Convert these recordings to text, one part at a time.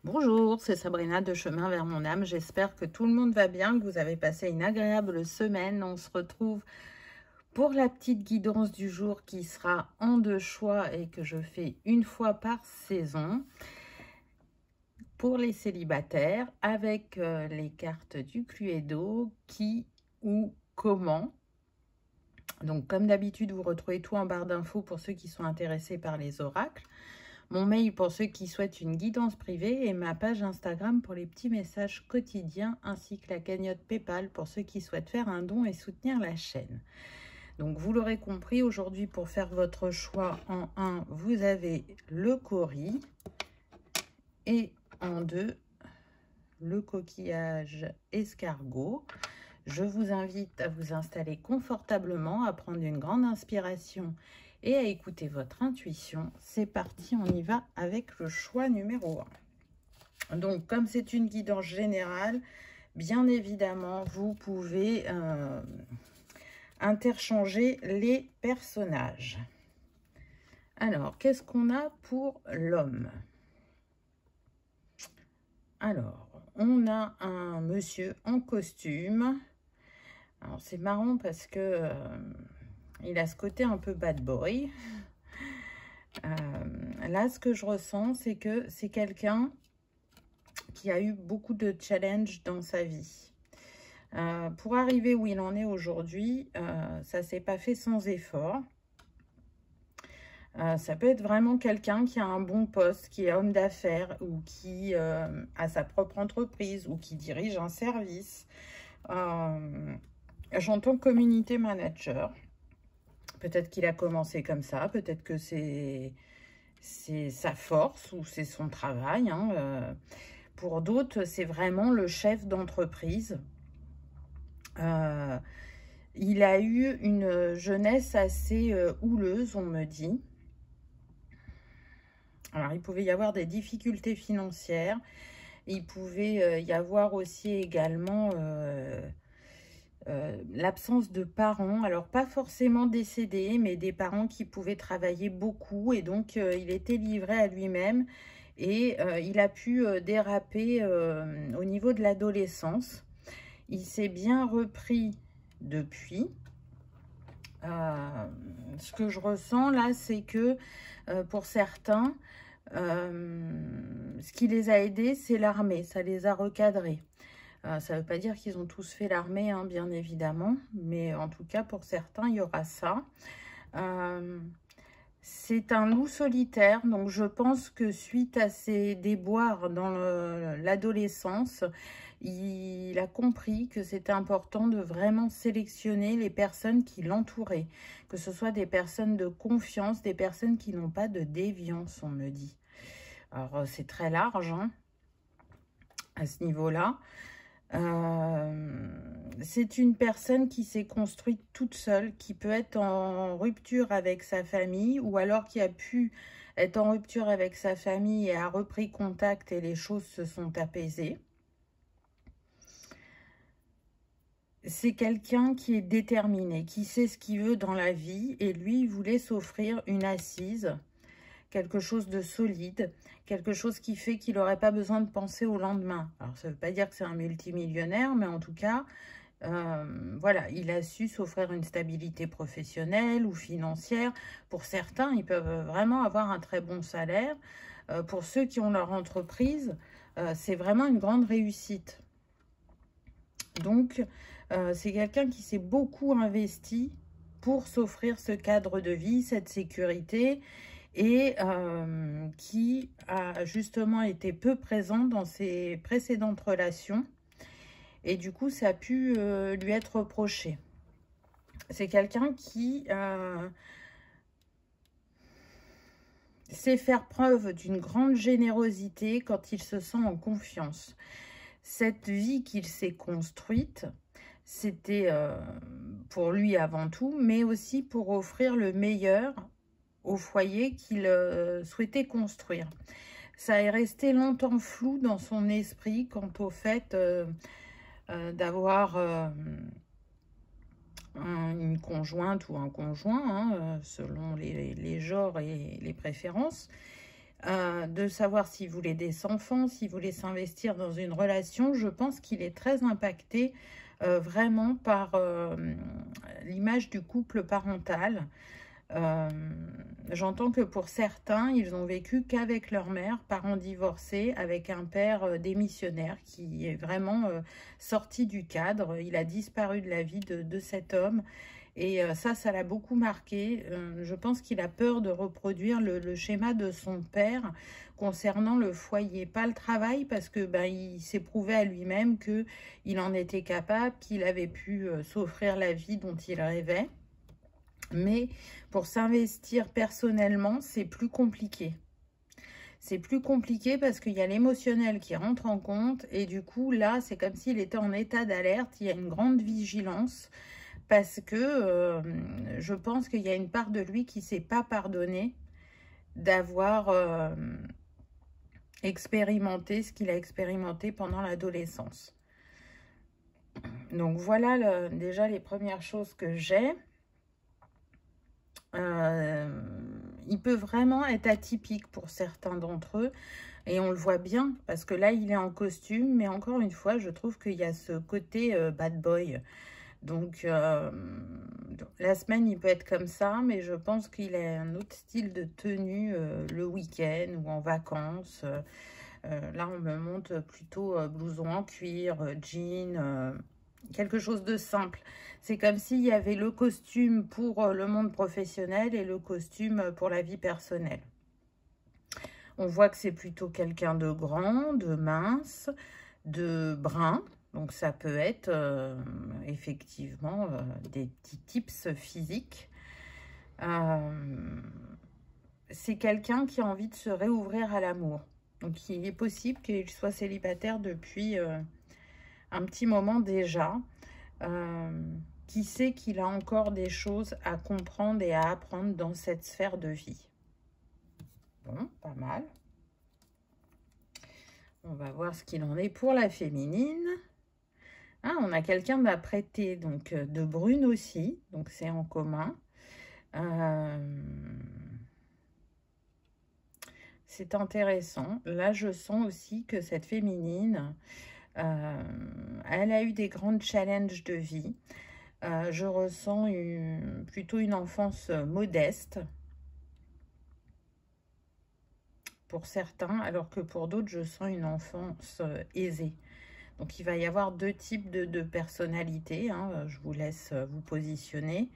Bonjour, c'est Sabrina de Chemin vers mon âme. J'espère que tout le monde va bien, que vous avez passé une agréable semaine. On se retrouve pour la petite guidance du jour qui sera en deux choix et que je fais une fois par saison pour les célibataires avec les cartes du Cluedo, qui, où, comment. Donc comme d'habitude, vous retrouvez tout en barre d'infos pour ceux qui sont intéressés par les oracles. Mon mail pour ceux qui souhaitent une guidance privée et ma page Instagram pour les petits messages quotidiens, ainsi que la cagnotte PayPal pour ceux qui souhaitent faire un don et soutenir la chaîne. Donc vous l'aurez compris, aujourd'hui pour faire votre choix en 1, vous avez le cori et en 2, le coquillage escargot. Je vous invite à vous installer confortablement, à prendre une grande inspiration et à écouter votre intuition. C'est parti, on y va avec le choix numéro 1. Donc, comme c'est une guidance générale, bien évidemment, vous pouvez interchanger les personnages. Alors, qu'est-ce qu'on a pour l'homme? Alors, on a un monsieur en costume. Alors, c'est marrant parce que il a ce côté un peu bad boy. Là, ce que je ressens, c'est que c'est quelqu'un qui a eu beaucoup de challenges dans sa vie. Pour arriver où il en est aujourd'hui, ça ne s'est pas fait sans effort. Ça peut être vraiment quelqu'un qui a un bon poste, qui est homme d'affaires ou qui a sa propre entreprise ou qui dirige un service. J'entends community manager. Peut-être qu'il a commencé comme ça, peut-être que c'est sa force ou c'est son travail. Pour d'autres, c'est vraiment le chef d'entreprise. Il a eu une jeunesse assez houleuse, on me dit. Alors, il pouvait y avoir des difficultés financières. Il pouvait y avoir aussi également l'absence de parents, alors pas forcément décédés, mais des parents qui pouvaient travailler beaucoup et donc il était livré à lui-même et il a pu déraper au niveau de l'adolescence. Il s'est bien repris depuis. Ce que je ressens là, c'est que pour certains, ce qui les a aidés, c'est l'armée, ça les a recadrés. Ça ne veut pas dire qu'ils ont tous fait l'armée, hein, bien évidemment, mais en tout cas, pour certains, il y aura ça. C'est un loup solitaire, donc je pense que suite à ses déboires dans l'adolescence, il a compris que c'était important de vraiment sélectionner les personnes qui l'entouraient, que ce soit des personnes de confiance, des personnes qui n'ont pas de déviance, on me dit. Alors, c'est très large, hein, à ce niveau-là. C'est une personne qui s'est construite toute seule, qui peut être en rupture avec sa famille ou alors qui a pu être en rupture avec sa famille et a repris contact et les choses se sont apaisées. C'est quelqu'un qui est déterminé, qui sait ce qu'il veut dans la vie et lui, il voulait s'offrir une assise, quelque chose de solide, quelque chose qui fait qu'il n'aurait pas besoin de penser au lendemain. Alors, ça ne veut pas dire que c'est un multimillionnaire, mais en tout cas, voilà, il a su s'offrir une stabilité professionnelle ou financière. Pour certains, ils peuvent vraiment avoir un très bon salaire. Pour ceux qui ont leur entreprise, c'est vraiment une grande réussite. Donc, c'est quelqu'un qui s'est beaucoup investi pour s'offrir ce cadre de vie, cette sécurité, et qui a justement été peu présent dans ses précédentes relations. Et du coup, ça a pu lui être reproché. C'est quelqu'un qui sait faire preuve d'une grande générosité quand il se sent en confiance. Cette vie qu'il s'est construite, c'était pour lui avant tout, mais aussi pour offrir le meilleur au foyer qu'il souhaitait construire. Ça est resté longtemps flou dans son esprit quant au fait d'avoir une conjointe ou un conjoint, hein, selon les genres et les préférences. de savoir s'il voulait des enfants, s'il voulait s'investir dans une relation. Je pense qu'il est très impacté vraiment par l'image du couple parental. J'entends que pour certains, ils ont vécu qu'avec leur mère, parents divorcés, avec un père démissionnaire qui est vraiment sorti du cadre. Il a disparu de la vie de cet homme. Et ça l'a beaucoup marqué. Je pense qu'il a peur de reproduire le schéma de son père concernant le foyer. Pas le travail, parce que il s'est prouvé à lui-même qu'il en était capable, qu'il avait pu s'offrir la vie dont il rêvait. Mais pour s'investir personnellement, c'est plus compliqué. C'est plus compliqué parce qu'il y a l'émotionnel qui rentre en compte. Et du coup, là, c'est comme s'il était en état d'alerte. Il y a une grande vigilance parce que je pense qu'il y a une part de lui qui ne s'est pas pardonné d'avoir expérimenté ce qu'il a expérimenté pendant l'adolescence. Donc voilà déjà les premières choses que j'ai. Il peut vraiment être atypique pour certains d'entre eux et on le voit bien parce que là il est en costume, mais encore une fois je trouve qu'il y a ce côté bad boy. Donc la semaine il peut être comme ça, mais je pense qu'il a un autre style de tenue le week-end ou en vacances. Là on me montre plutôt blouson en cuir, jean, quelque chose de simple. C'est comme s'il y avait le costume pour le monde professionnel et le costume pour la vie personnelle. On voit que c'est plutôt quelqu'un de grand, de mince, de brun. Donc ça peut être effectivement des petits tips physiques. C'est quelqu'un qui a envie de se réouvrir à l'amour. Donc il est possible qu'il soit célibataire depuis un petit moment déjà. Qui sait qu'il a encore des choses à comprendre et à apprendre dans cette sphère de vie. Bon, pas mal. On va voir ce qu'il en est pour la féminine. Ah, on a quelqu'un d'apprêté, donc de brune aussi, donc c'est en commun. C'est intéressant. Là, je sens aussi que cette féminine, elle a eu des grands challenges de vie. Je ressens plutôt une enfance modeste pour certains, alors que pour d'autres, je sens une enfance aisée. Donc, il va y avoir deux types de personnalités. Hein, je vous laisse vous positionner.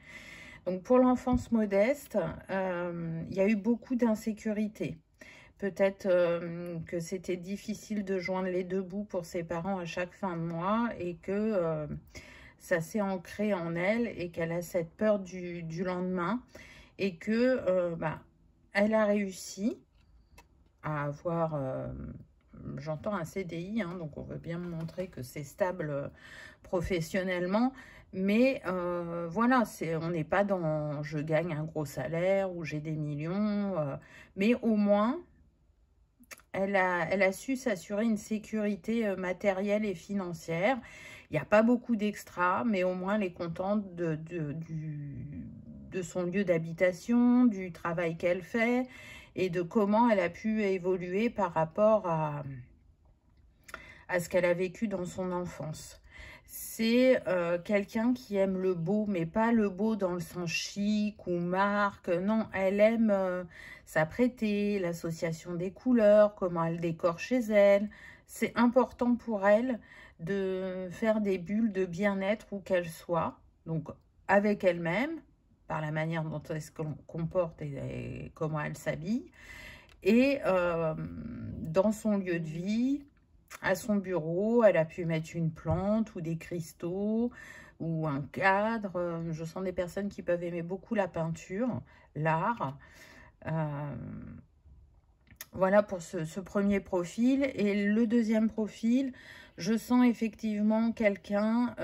Donc, pour l'enfance modeste, il y a eu beaucoup d'insécurité. Peut-être que c'était difficile de joindre les deux bouts pour ses parents à chaque fin de mois et que ça s'est ancré en elle et qu'elle a cette peur du lendemain et que elle a réussi à avoir, j'entends un CDI, hein, donc on veut bien montrer que c'est stable professionnellement, mais voilà, on n'est pas dans je gagne un gros salaire ou j'ai des millions, mais au moins elle a su s'assurer une sécurité matérielle et financière. Il n'y a pas beaucoup d'extras, mais au moins elle est contente de son lieu d'habitation, du travail qu'elle fait et de comment elle a pu évoluer par rapport à ce qu'elle a vécu dans son enfance. C'est quelqu'un qui aime le beau, mais pas le beau dans le sens chic ou marque. Non, elle aime s'apprêter, l'association des couleurs, comment elle décore chez elle. C'est important pour elle de faire des bulles de bien-être où qu'elle soit. Donc, avec elle-même, par la manière dont elle se comporte et comment elle s'habille. Et dans son lieu de vie, à son bureau, elle a pu mettre une plante ou des cristaux ou un cadre. Je sens des personnes qui peuvent aimer beaucoup la peinture, l'art. Voilà pour ce premier profil. Et le deuxième profil, je sens effectivement quelqu'un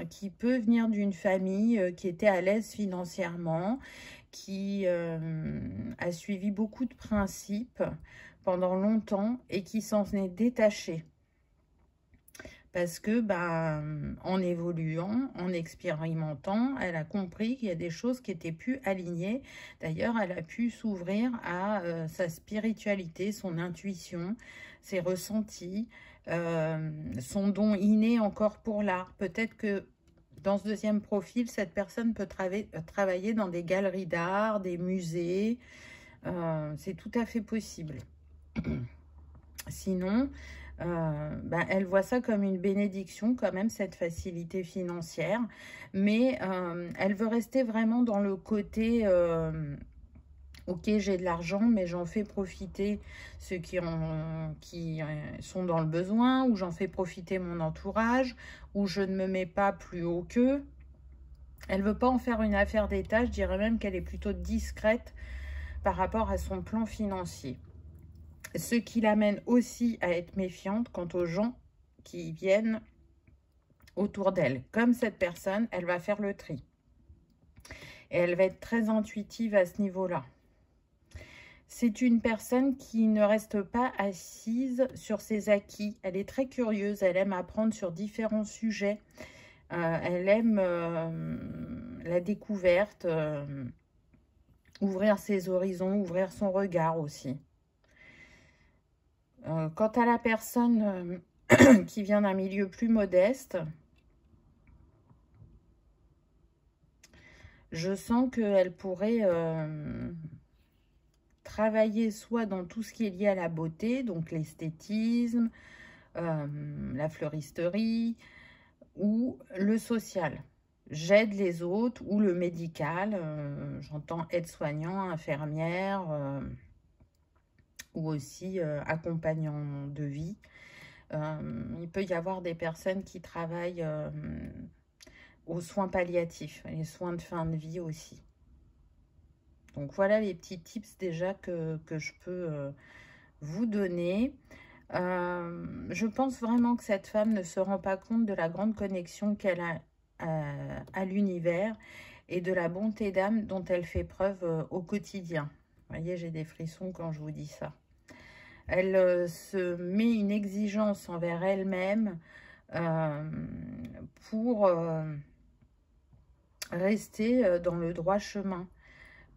qui peut venir d'une famille qui était à l'aise financièrement, qui a suivi beaucoup de principes pendant longtemps et qui s'en est détaché. Parce que, ben, en évoluant, en expérimentant, elle a compris qu'il y a des choses qui étaient plus alignées. D'ailleurs, elle a pu s'ouvrir à sa spiritualité, son intuition, ses ressentis, son don inné encore pour l'art. Peut-être que dans ce deuxième profil, cette personne peut travailler dans des galeries d'art, des musées. C'est tout à fait possible. Sinon, ben, elle voit ça comme une bénédiction quand même, cette facilité financière. Mais elle veut rester vraiment dans le côté, ok, j'ai de l'argent, mais j'en fais profiter ceux qui sont dans le besoin, ou j'en fais profiter mon entourage, ou je ne me mets pas plus haut qu'eux. Elle ne veut pas en faire une affaire d'État, je dirais même qu'elle est plutôt discrète par rapport à son plan financier. Ce qui l'amène aussi à être méfiante quant aux gens qui viennent autour d'elle. Comme cette personne, elle va faire le tri. Et elle va être très intuitive à ce niveau-là. C'est une personne qui ne reste pas assise sur ses acquis. Elle est très curieuse, elle aime apprendre sur différents sujets. Elle aime la découverte, ouvrir ses horizons, ouvrir son regard aussi. Quant à la personne qui vient d'un milieu plus modeste, je sens qu'elle pourrait travailler soit dans tout ce qui est lié à la beauté, donc l'esthétisme, la fleuristerie, ou le social. J'aide les autres, ou le médical, j'entends aide-soignant, infirmière, ou aussi accompagnant de vie. Il peut y avoir des personnes qui travaillent aux soins palliatifs, les soins de fin de vie aussi. Donc voilà les petits tips déjà que je peux vous donner. Je pense vraiment que cette femme ne se rend pas compte de la grande connexion qu'elle a à l'univers et de la bonté d'âme dont elle fait preuve au quotidien. Vous voyez, j'ai des frissons quand je vous dis ça. Elle se met une exigence envers elle-même pour rester dans le droit chemin,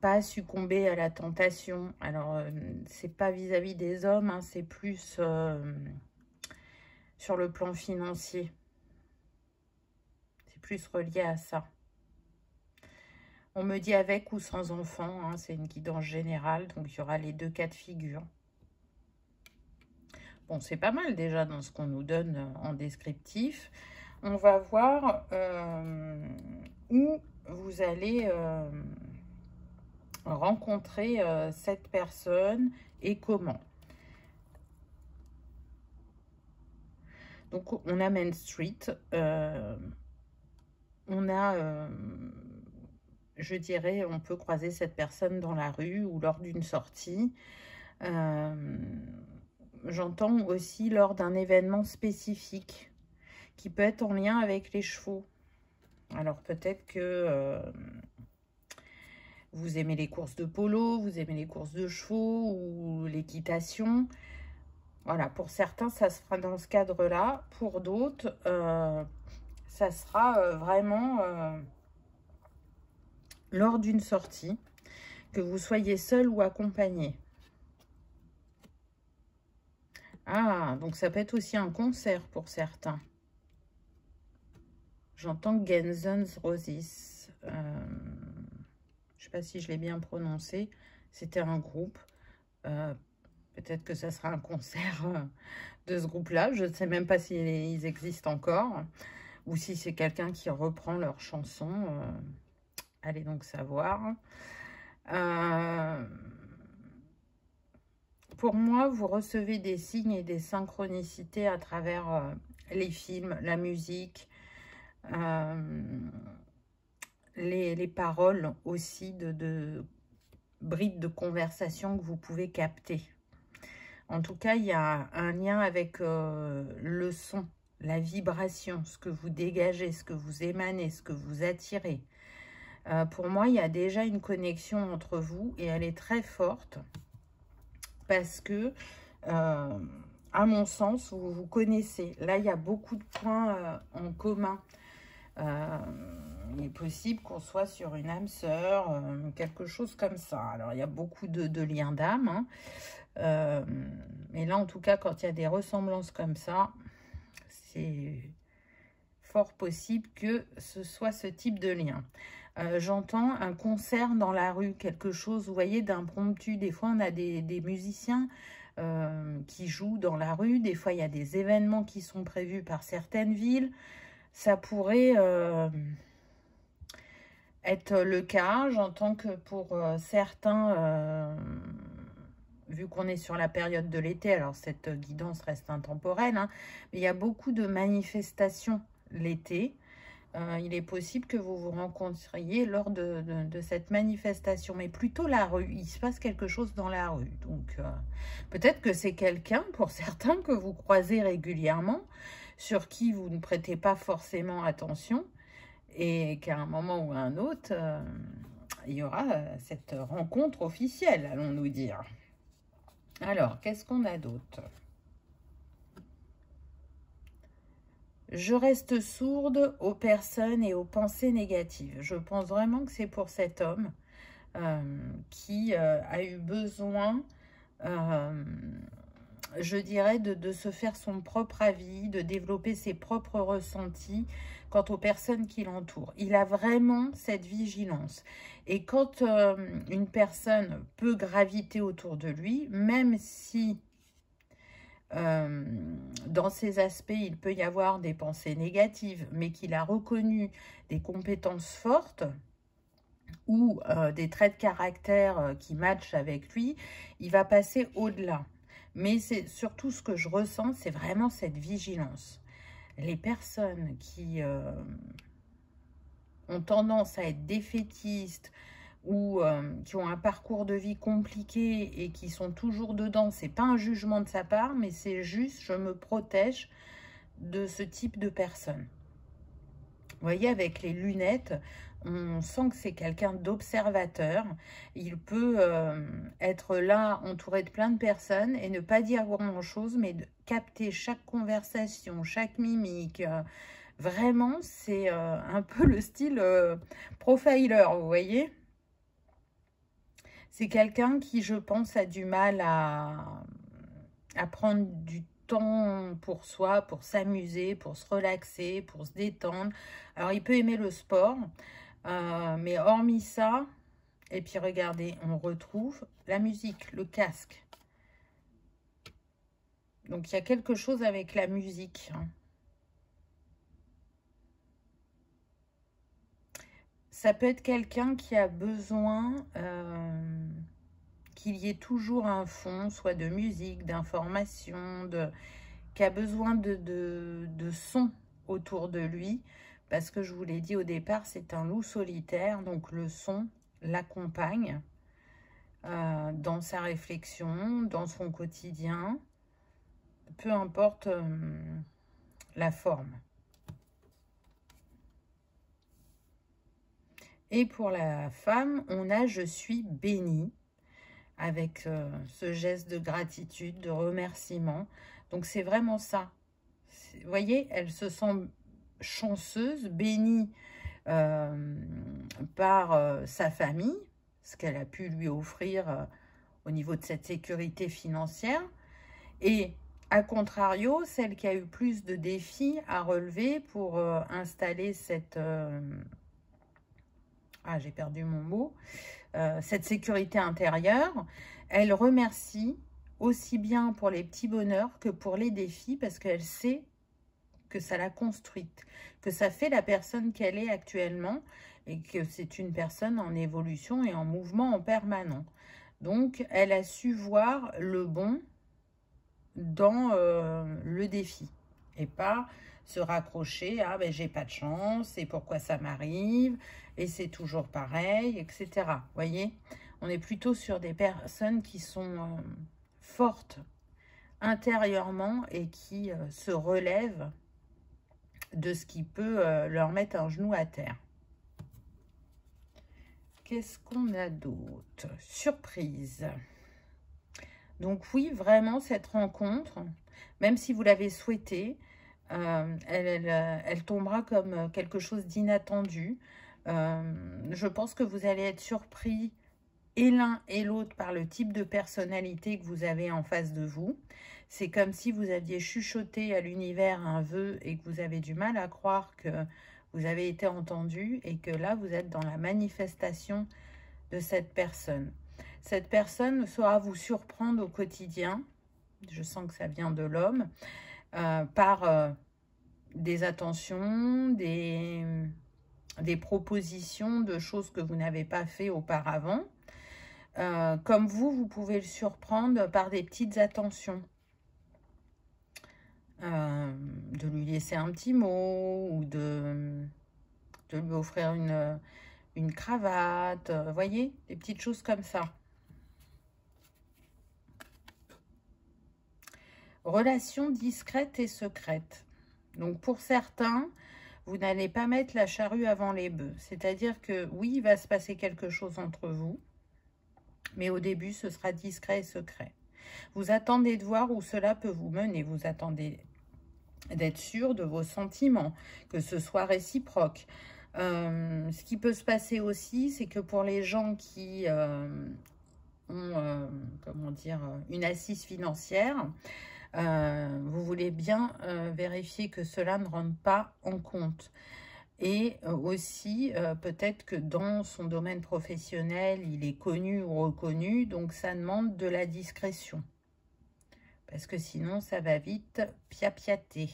pas succomber à la tentation. Alors, c'est pas vis-à-vis des hommes, hein, c'est plus sur le plan financier. C'est plus relié à ça. On me dit avec ou sans enfant, hein, c'est une guidance générale, donc il y aura les deux cas de figure. Bon, c'est pas mal déjà dans ce qu'on nous donne en descriptif. On va voir où vous allez rencontrer cette personne et comment. Donc, on a Main Street. On a, je dirais, on peut croiser cette personne dans la rue ou lors d'une sortie. J'entends aussi lors d'un événement spécifique qui peut être en lien avec les chevaux. Alors peut-être que vous aimez les courses de polo, vous aimez les courses de chevaux ou l'équitation. Voilà, pour certains, ça se fera dans ce cadre-là. Pour d'autres, ça sera vraiment lors d'une sortie, que vous soyez seul ou accompagné. Ah, donc ça peut être aussi un concert pour certains. J'entends Guns N' Roses. Je ne sais pas si je l'ai bien prononcé. C'était un groupe. Peut-être que ça sera un concert de ce groupe-là. Je ne sais même pas s'ils existent encore. Ou si c'est quelqu'un qui reprend leur chanson. Allez donc savoir. Pour moi, vous recevez des signes et des synchronicités à travers les films, la musique, les paroles aussi de bribes de conversation que vous pouvez capter. En tout cas, il y a un lien avec le son, la vibration, ce que vous dégagez, ce que vous émanez, ce que vous attirez. Pour moi, il y a déjà une connexion entre vous et elle est très forte parce que à mon sens, vous vous connaissez. Là, il y a beaucoup de points en commun. Il est possible qu'on soit sur une âme sœur, quelque chose comme ça. Alors, il y a beaucoup de liens d'âme. Hein. Mais là, en tout cas, quand il y a des ressemblances comme ça, c'est fort possible que ce soit ce type de lien. J'entends un concert dans la rue, quelque chose, vous voyez, d'impromptu. Des fois, on a des musiciens qui jouent dans la rue. Des fois, il y a des événements qui sont prévus par certaines villes. Ça pourrait être le cas. J'entends que pour certains, vu qu'on est sur la période de l'été, alors cette guidance reste intemporelle, hein, mais il y a beaucoup de manifestations l'été. Il est possible que vous vous rencontriez lors de cette manifestation, mais plutôt la rue. Il se passe quelque chose dans la rue. Donc, peut-être que c'est quelqu'un, pour certains, que vous croisez régulièrement, sur qui vous ne prêtez pas forcément attention, et qu'à un moment ou à un autre, il y aura cette rencontre officielle, allons-nous dire. Alors, qu'est-ce qu'on a d'autre ? Je reste sourde aux personnes et aux pensées négatives. Je pense vraiment que c'est pour cet homme qui a eu besoin, je dirais, de se faire son propre avis, de développer ses propres ressentis quant aux personnes qui l'entourent. Il a vraiment cette vigilance. Et quand une personne peut graviter autour de lui, même si dans ces aspects, il peut y avoir des pensées négatives, mais qu'il a reconnu des compétences fortes ou des traits de caractère qui matchent avec lui, il va passer au-delà. Mais c'est surtout ce que je ressens, c'est vraiment cette vigilance. Les personnes qui ont tendance à être défaitistes, ou qui ont un parcours de vie compliqué et qui sont toujours dedans, c'est pas un jugement de sa part, mais c'est juste, je me protège de ce type de personnes. Vous voyez, avec les lunettes, on sent que c'est quelqu'un d'observateur. Il peut être là, entouré de plein de personnes et ne pas dire grand-chose, mais de capter chaque conversation, chaque mimique. Vraiment, c'est un peu le style profiler, vous voyez. C'est quelqu'un qui, je pense, a du mal à prendre du temps pour soi, pour s'amuser, pour se relaxer, pour se détendre. Alors, il peut aimer le sport, mais hormis ça, et puis regardez, on retrouve la musique, le casque. Donc, il y a quelque chose avec la musique. Ça peut être quelqu'un qui a besoin qu'il y ait toujours un fond, soit de musique, d'information, qui a besoin de son autour de lui, parce que je vous l'ai dit au départ, c'est un loup solitaire, donc le son l'accompagne dans sa réflexion, dans son quotidien, peu importe la forme. Et pour la femme, on a « je suis bénie » avec ce geste de gratitude, de remerciement. Donc, c'est vraiment ça. Vous voyez, elle se sent chanceuse, bénie par sa famille, ce qu'elle a pu lui offrir au niveau de cette sécurité financière. Et, à contrario, celle qui a eu plus de défis à relever pour installer cette... ah, j'ai perdu mon mot. Cette sécurité intérieure, elle remercie aussi bien pour les petits bonheurs que pour les défis, parce qu'elle sait que ça l'a construite, que ça fait la personne qu'elle est actuellement, et que c'est une personne en évolution et en mouvement en permanent. Donc, elle a su voir le bon dans le défi, et pas se raccrocher à ben, j'ai pas de chance, et pourquoi ça m'arrive, et c'est toujours pareil, etc. Vous voyez, on est plutôt sur des personnes qui sont fortes intérieurement et qui se relèvent de ce qui peut leur mettre un genou à terre. Qu'est-ce qu'on a d'autre? Surprise. Donc oui, vraiment, cette rencontre, même si vous l'avez souhaitée, elle tombera comme quelque chose d'inattendu. Je pense que vous allez être surpris et l'un et l'autre par le type de personnalité que vous avez en face de vous. C'est comme si vous aviez chuchoté à l'univers un vœu et que vous avez du mal à croire que vous avez été entendu et que là, vous êtes dans la manifestation de cette personne. Cette personne saura vous surprendre au quotidien, je sens que ça vient de l'homme, par des attentions, des propositions de choses que vous n'avez pas fait auparavant. Comme vous pouvez le surprendre par des petites attentions. De lui laisser un petit mot ou de lui offrir une cravate, voyez, des petites choses comme ça. Relation discrète et secrète. Donc pour certains, vous n'allez pas mettre la charrue avant les bœufs. C'est-à-dire que oui, il va se passer quelque chose entre vous, mais au début, ce sera discret et secret. Vous attendez de voir où cela peut vous mener. Vous attendez d'être sûr de vos sentiments, que ce soit réciproque. Ce qui peut se passer aussi, c'est que pour les gens qui ont, comment dire, une assise financière, vous voulez bien vérifier que cela ne rentre pas en compte. Et aussi, peut-être que dans son domaine professionnel, il est connu ou reconnu, donc ça demande de la discrétion. Parce que sinon, ça va vite piapiater.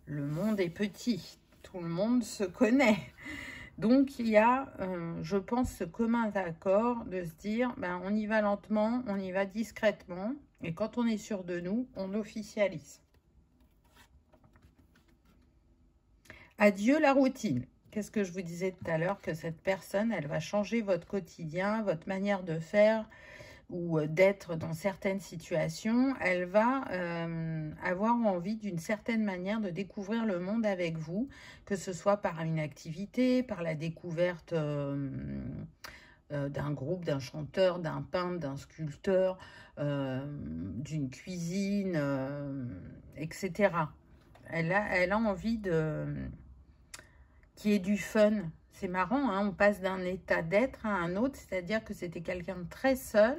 Le monde est petit, tout le monde se connaît. Donc, il y a, je pense, ce commun accord de se dire, ben, on y va lentement, on y va discrètement, et quand on est sûr de nous, on officialise. Adieu la routine. Qu'est-ce que je vous disais tout à l'heure? Que cette personne, elle va changer votre quotidien, votre manière de faire ou d'être dans certaines situations. Elle va avoir envie d'une certaine manière de découvrir le monde avec vous, que ce soit par une activité, par la découverte d'un groupe, d'un chanteur, d'un peintre, d'un sculpteur, d'une cuisine, etc. Elle a envie qu'il y ait du fun. C'est marrant, hein, on passe d'un état d'être à un autre, c'est-à-dire que c'était quelqu'un de très seul,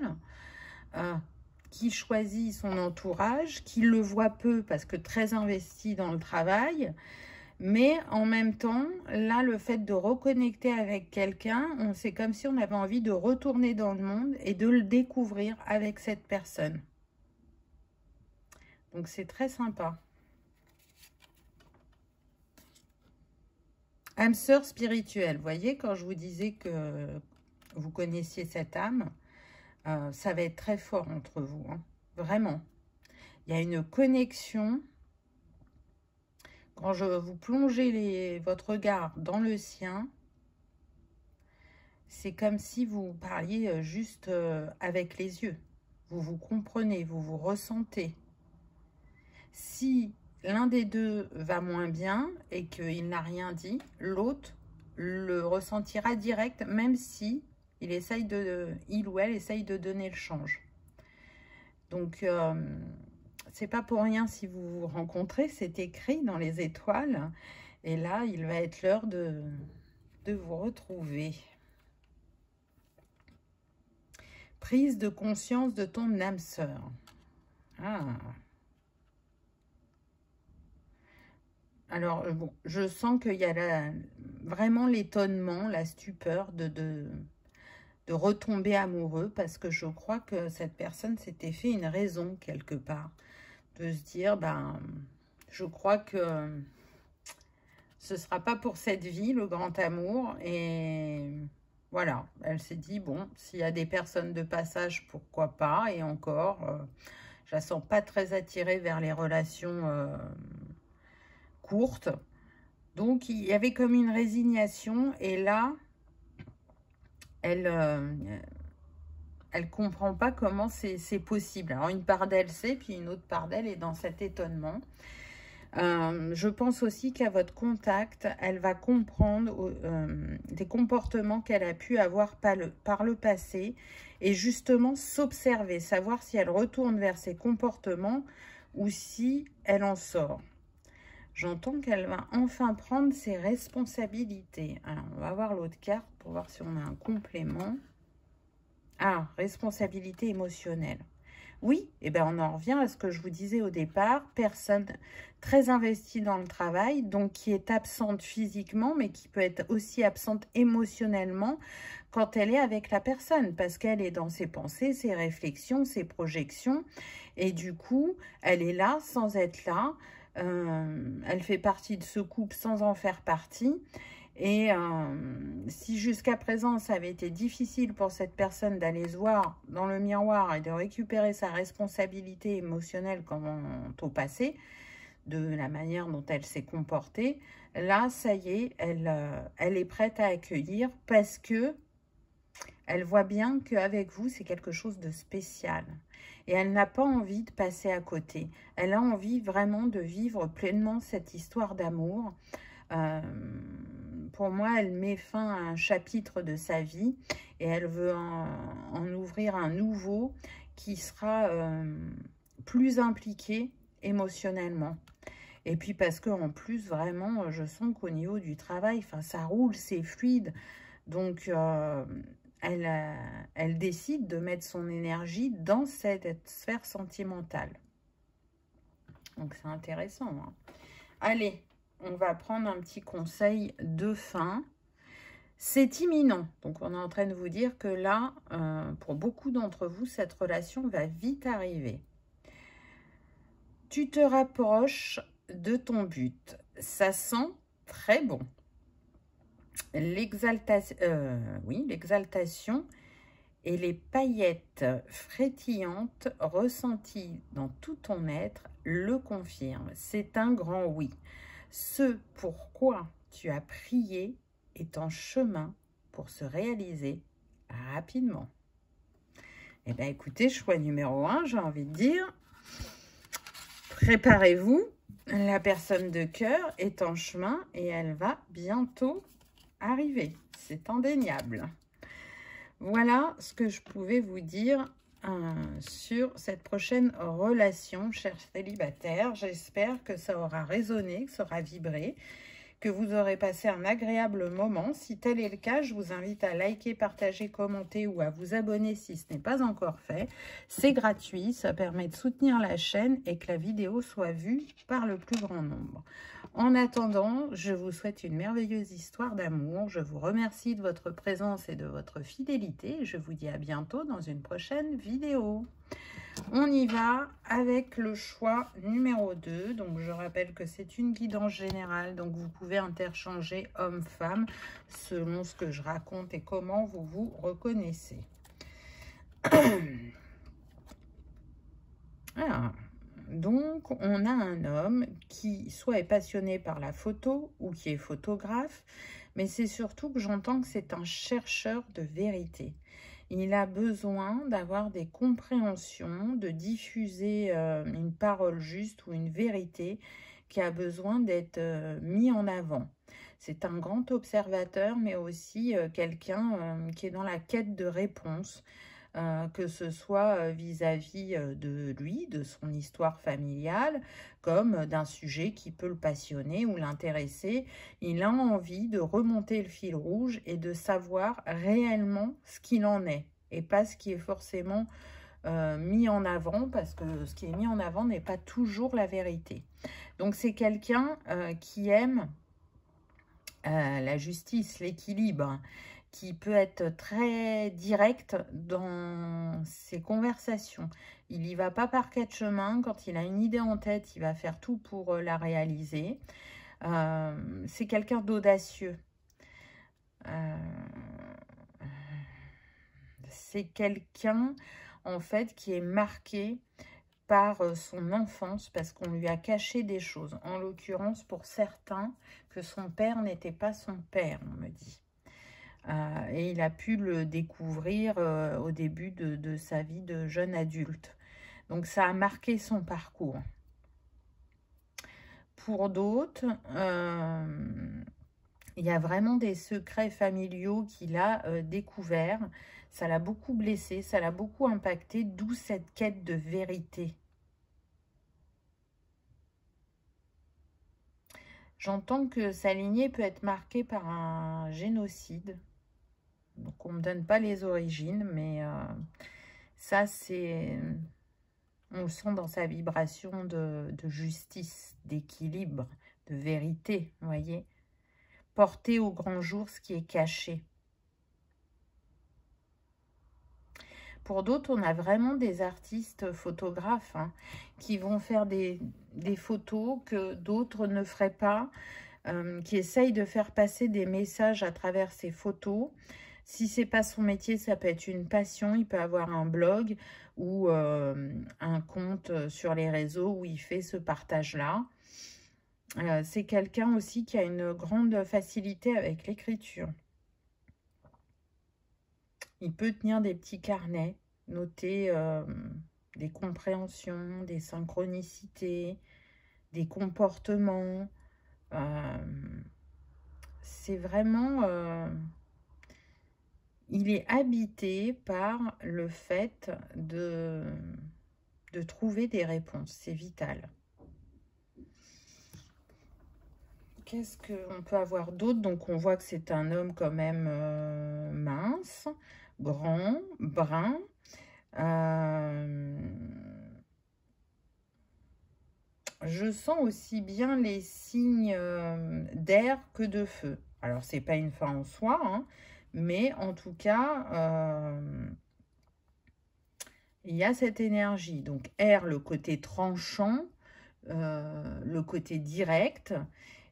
qui choisit son entourage, qui le voit peu parce que très investi dans le travail, mais en même temps, là, le fait de reconnecter avec quelqu'un, c'est comme si on avait envie de retourner dans le monde et de le découvrir avec cette personne. Donc, c'est très sympa. Âme sœur spirituelle, vous voyez, quand je vous disais que vous connaissiez cette âme, ça va être très fort entre vous, hein, vraiment. Il y a une connexion. Quand vous plongez votre regard dans le sien, c'est comme si vous parliez juste avec les yeux. Vous vous comprenez, vous vous ressentez. Si l'un des deux va moins bien et qu'il n'a rien dit, l'autre le ressentira direct, même si il ou elle essaye de donner le change. Donc, c'est pas pour rien si vous vous rencontrez, c'est écrit dans les étoiles. Et là, il va être l'heure de vous retrouver. Prise de conscience de ton âme sœur. Ah. Alors, bon, je sens qu'il y a vraiment l'étonnement, la stupeur de retomber amoureux, parce que je crois que cette personne s'était fait une raison quelque part. De se dire, ben, je crois que ce ne sera pas pour cette vie, le grand amour. Et voilà, elle s'est dit, bon, s'il y a des personnes de passage, pourquoi pas. Et encore, je la sens pas très attirée vers les relations courte. Donc, il y avait comme une résignation. Et là, elle comprend pas comment c'est possible. Alors, une part d'elle sait, puis une autre part d'elle est dans cet étonnement. Je pense aussi qu'à votre contact, elle va comprendre des comportements qu'elle a pu avoir par le passé et justement s'observer, savoir si elle retourne vers ces comportements ou si elle en sort. J'entends qu'elle va enfin prendre ses responsabilités. Alors, on va voir l'autre carte pour voir si on a un complément. Ah, responsabilité émotionnelle. Oui, eh ben on en revient à ce que je vous disais au départ. Personne très investie dans le travail, donc qui est absente physiquement, mais qui peut être aussi absente émotionnellement quand elle est avec la personne, parce qu'elle est dans ses pensées, ses réflexions, ses projections. Et du coup, elle est là sans être là. Elle fait partie de ce couple sans en faire partie. Et si jusqu'à présent, ça avait été difficile pour cette personne d'aller se voir dans le miroir et de récupérer sa responsabilité émotionnelle quant au passé, de la manière dont elle s'est comportée, là, ça y est, elle est prête à accueillir parce que elle voit bien qu'avec vous, c'est quelque chose de spécial. Et elle n'a pas envie de passer à côté. Elle a envie vraiment de vivre pleinement cette histoire d'amour. Pour moi, elle met fin à un chapitre de sa vie et elle veut en ouvrir un nouveau qui sera plus impliqué émotionnellement. Et puis parce qu'en plus, vraiment, je sens qu'au niveau du travail, ça roule, c'est fluide. Donc, elle décide de mettre son énergie dans cette sphère sentimentale. Donc, c'est intéressant. Hein. Allez, on va prendre un petit conseil de fin. C'est imminent. Donc, on est en train de vous dire que là, pour beaucoup d'entre vous, cette relation va vite arriver. Tu te rapproches de ton but. Ça sent très bon. L'exaltation et les paillettes frétillantes ressenties dans tout ton être le confirment. C'est un grand oui. Ce pourquoi tu as prié est en chemin pour se réaliser rapidement. Eh bien, écoutez, choix numéro 1, j'ai envie de dire, préparez-vous. La personne de cœur est en chemin et elle va bientôt arriver. C'est indéniable. Voilà ce que je pouvais vous dire sur cette prochaine relation, chers célibataires. J'espère que ça aura résonné, que ça aura vibré, que vous aurez passé un agréable moment. Si tel est le cas, je vous invite à liker, partager, commenter ou à vous abonner si ce n'est pas encore fait. C'est gratuit, ça permet de soutenir la chaîne et que la vidéo soit vue par le plus grand nombre. En attendant, je vous souhaite une merveilleuse histoire d'amour. Je vous remercie de votre présence et de votre fidélité. Je vous dis à bientôt dans une prochaine vidéo. On y va avec le choix numéro 2. Donc, je rappelle que c'est une guidance générale. Donc, vous pouvez interchanger homme-femme selon ce que je raconte et comment vous vous reconnaissez. Alors, donc, on a un homme qui soit est passionné par la photo ou qui est photographe, mais c'est surtout que j'entends que c'est un chercheur de vérité. Il a besoin d'avoir des compréhensions, de diffuser une parole juste ou une vérité qui a besoin d'être mis en avant. C'est un grand observateur, mais aussi quelqu'un qui est dans la quête de réponses, que ce soit vis-à-vis de lui, de son histoire familiale, comme d'un sujet qui peut le passionner ou l'intéresser. Il a envie de remonter le fil rouge et de savoir réellement ce qu'il en est, et pas ce qui est forcément mis en avant, parce que ce qui est mis en avant n'est pas toujours la vérité. Donc c'est quelqu'un qui aime la justice, l'équilibre, qui peut être très direct dans ses conversations. Il n'y va pas par quatre chemins. Quand il a une idée en tête, il va faire tout pour la réaliser. C'est quelqu'un d'audacieux. C'est quelqu'un, en fait, qui est marqué par son enfance parce qu'on lui a caché des choses. En l'occurrence, pour certains, que son père n'était pas son père, on me dit. Et il a pu le découvrir au début de sa vie de jeune adulte. Donc, ça a marqué son parcours. pour d'autres, il y a vraiment des secrets familiaux qu'il a découverts. Ça l'a beaucoup blessé, ça l'a beaucoup impacté, d'où cette quête de vérité. J'entends que sa lignée peut être marquée par un génocide. Donc on ne me donne pas les origines, mais ça c'est... On le sent dans sa vibration de justice, d'équilibre, de vérité, vous voyez. Porter au grand jour ce qui est caché. Pour d'autres, on a vraiment des artistes photographes qui vont faire des photos que d'autres ne feraient pas, qui essayent de faire passer des messages à travers ces photos. Si ce n'est pas son métier, ça peut être une passion. Il peut avoir un blog ou un compte sur les réseaux où il fait ce partage-là. C'est quelqu'un aussi qui a une grande facilité avec l'écriture. Il peut tenir des petits carnets, noter des compréhensions, des synchronicités, des comportements. C'est vraiment... il est habité par le fait de trouver des réponses. C'est vital. Qu'est-ce qu'on peut avoir d'autre? Donc, on voit que c'est un homme quand même mince, grand, brun. Je sens aussi bien les signes d'air que de feu. Alors, c'est pas une fin en soi, mais en tout cas, il y a cette énergie. Donc, air, le côté tranchant, le côté direct,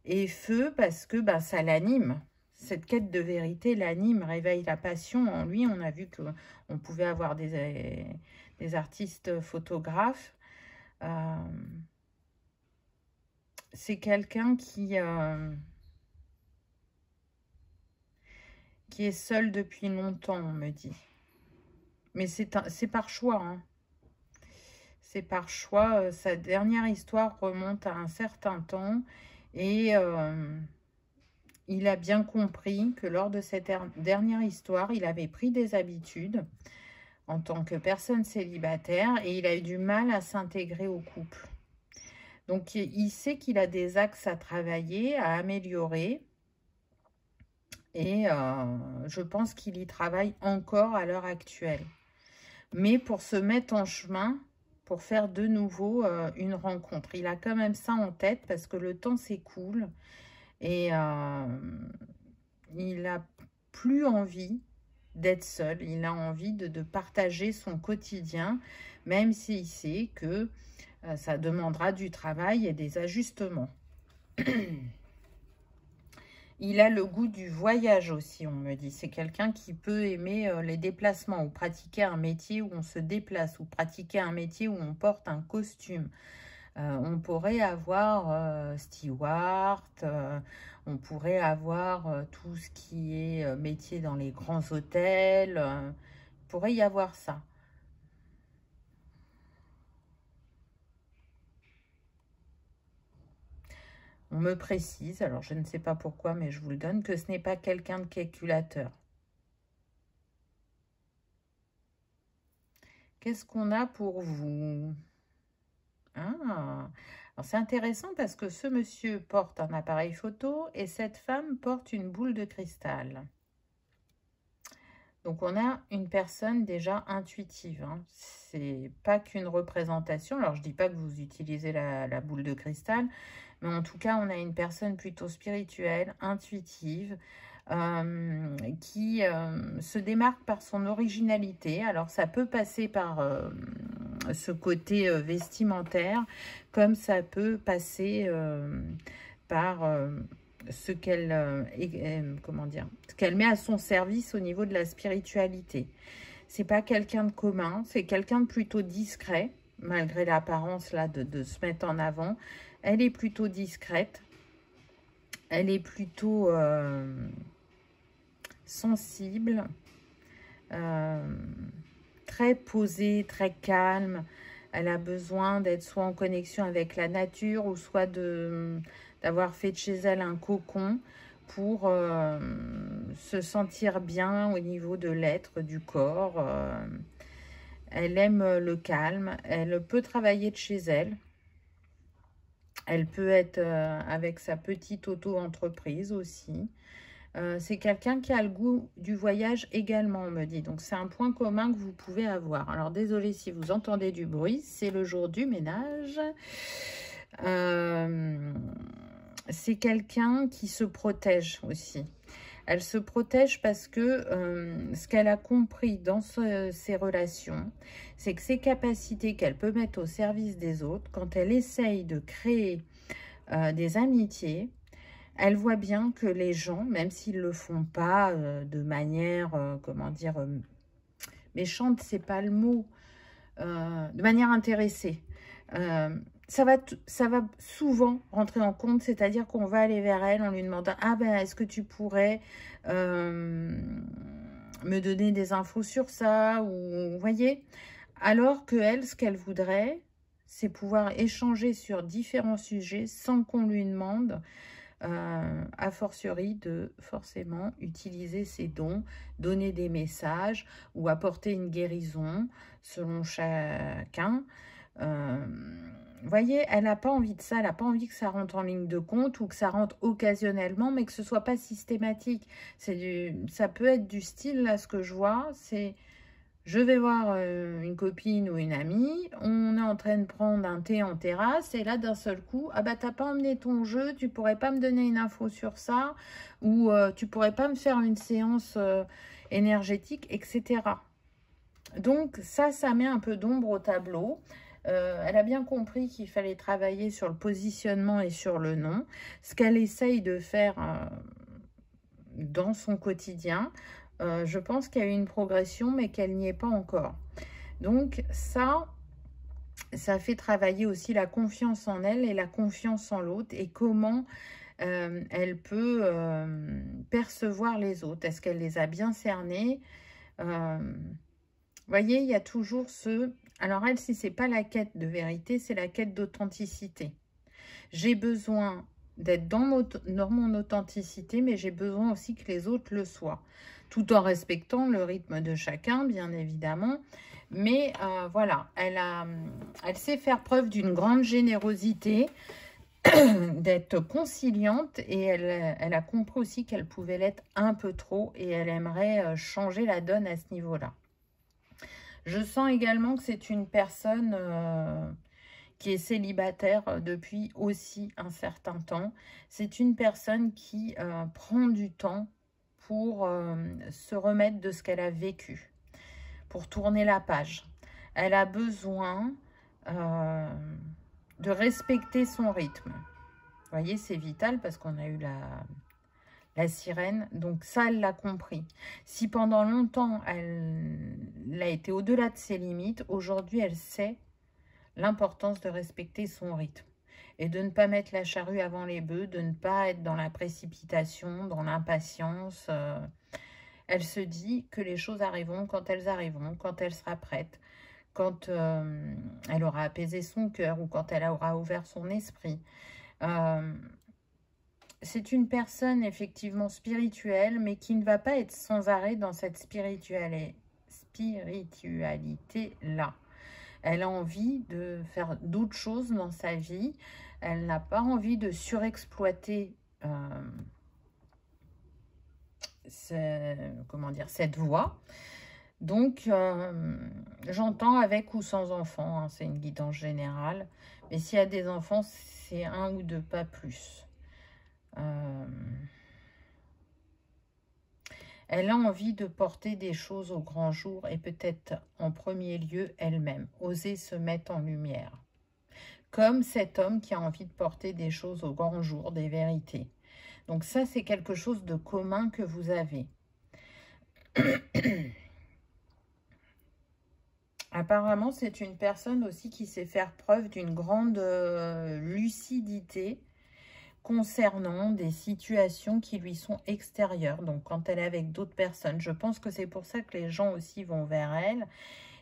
et feu parce que ça l'anime. Cette quête de vérité l'anime, réveille la passion en lui. On a vu qu'on pouvait avoir des artistes photographes. C'est quelqu'un qui est seul depuis longtemps, on me dit. Mais c'est par choix. C'est par choix. Sa dernière histoire remonte à un certain temps. Et il a bien compris que lors de cette dernière histoire, il avait pris des habitudes en tant que personne célibataire et il a eu du mal à s'intégrer au couple. Donc, il sait qu'il a des axes à travailler, à améliorer. Et je pense qu'il y travaille encore à l'heure actuelle. Mais pour se mettre en chemin, pour faire de nouveau une rencontre. Il a quand même ça en tête parce que le temps s'écoule. Et il n'a plus envie d'être seul. Il a envie de partager son quotidien, même s'il sait que ça demandera du travail et des ajustements. Il a le goût du voyage aussi, on me dit. C'est quelqu'un qui peut aimer les déplacements ou pratiquer un métier où on se déplace ou pratiquer un métier où on porte un costume. On pourrait avoir steward, on pourrait avoir tout ce qui est métier dans les grands hôtels. Il pourrait y avoir ça. On me précise, alors je ne sais pas pourquoi, mais je vous le donne, que ce n'est pas quelqu'un de calculateur. Qu'est-ce qu'on a pour vous? Ah, c'est intéressant parce que ce monsieur porte un appareil photo et cette femme porte une boule de cristal. Donc, on a une personne déjà intuitive. C'est pas qu'une représentation. Alors, je dis pas que vous utilisez la boule de cristal, mais en tout cas, on a une personne plutôt spirituelle, intuitive, qui se démarque par son originalité. Alors, ça peut passer par ce côté vestimentaire, comme ça peut passer par ce qu'elle ce qu'elle met à son service au niveau de la spiritualité. C'est pas quelqu'un de commun, c'est quelqu'un de plutôt discret, malgré l'apparence là de se mettre en avant. Elle est plutôt discrète, elle est plutôt sensible, très posée, très calme. Elle a besoin d'être soit en connexion avec la nature ou soit d'avoir fait de chez elle un cocon pour se sentir bien au niveau de l'être, du corps. Elle aime le calme. Elle peut travailler de chez elle. Elle peut être avec sa petite auto-entreprise aussi. C'est quelqu'un qui a le goût du voyage également, on me dit. Donc, c'est un point commun que vous pouvez avoir. Alors, désolé si vous entendez du bruit. C'est le jour du ménage. C'est quelqu'un qui se protège aussi. Elle se protège parce que ce qu'elle a compris dans ses relations, c'est que ses capacités qu'elle peut mettre au service des autres, quand elle essaye de créer des amitiés, elle voit bien que les gens, même s'ils ne le font pas de manière, comment dire, méchante, c'est pas le mot, de manière intéressée, ça va souvent rentrer en compte, c'est-à-dire qu'on va aller vers elle en lui demandant « Ah ben, est-ce que tu pourrais me donner des infos sur ça ?» ou vous voyez. Alors que elle, ce qu'elle voudrait, c'est pouvoir échanger sur différents sujets sans qu'on lui demande, a fortiori, de forcément utiliser ses dons, donner des messages ou apporter une guérison selon chacun. Vous voyez, elle n'a pas envie de ça, elle n'a pas envie que ça rentre en ligne de compte ou que ça rentre occasionnellement, mais que ce ne soit pas systématique. Ça peut être du style, là, ce que je vois, c'est je vais voir une copine ou une amie, on est en train de prendre un thé en terrasse, et là, d'un seul coup, ah bah, t'as pas emmené ton jeu, tu pourrais pas me donner une info sur ça, ou tu pourrais pas me faire une séance énergétique, etc. Donc, ça met un peu d'ombre au tableau. Elle a bien compris qu'il fallait travailler sur le positionnement et sur le nom. Ce qu'elle essaye de faire dans son quotidien, je pense qu'il y a eu une progression, mais qu'elle n'y est pas encore. Donc ça fait travailler aussi la confiance en elle et la confiance en l'autre et comment elle peut percevoir les autres. Est-ce qu'elle les a bien cernés? Vous voyez, il y a toujours ce... Alors elle, si ce n'est pas la quête de vérité, c'est la quête d'authenticité. J'ai besoin d'être dans mon authenticité, mais j'ai besoin aussi que les autres le soient, tout en respectant le rythme de chacun, bien évidemment. Mais voilà, elle sait faire preuve d'une grande générosité, d'être conciliante, et elle a compris aussi qu'elle pouvait l'être un peu trop, et elle aimerait changer la donne à ce niveau-là. Je sens également que c'est une personne qui est célibataire depuis aussi un certain temps. C'est une personne qui prend du temps pour se remettre de ce qu'elle a vécu, pour tourner la page. Elle a besoin de respecter son rythme. Vous voyez, c'est vital parce qu'on a eu la sirène, donc ça, elle l'a compris. Si pendant longtemps, elle a été au-delà de ses limites, aujourd'hui, elle sait l'importance de respecter son rythme et de ne pas mettre la charrue avant les bœufs, de ne pas être dans la précipitation, dans l'impatience. Elle se dit que les choses arriveront, quand elle sera prête, quand elle aura apaisé son cœur ou quand elle aura ouvert son esprit. C'est une personne effectivement spirituelle, mais qui ne va pas être sans arrêt dans cette spiritualité-là. Elle a envie de faire d'autres choses dans sa vie. Elle n'a pas envie de surexploiter cette voie. Donc, j'entends avec ou sans enfants, hein, c'est une guidance générale. Mais s'il y a des enfants, c'est un ou deux, pas plus. Elle a envie de porter des choses au grand jour et peut-être en premier lieu elle-même, oser se mettre en lumière. Comme cet homme qui a envie de porter des choses au grand jour, des vérités. Donc ça, c'est quelque chose de commun que vous avez. Apparemment, c'est une personne aussi qui sait faire preuve d'une grande lucidité concernant des situations qui lui sont extérieures. Donc, quand elle est avec d'autres personnes, je pense que c'est pour ça que les gens aussi vont vers elle.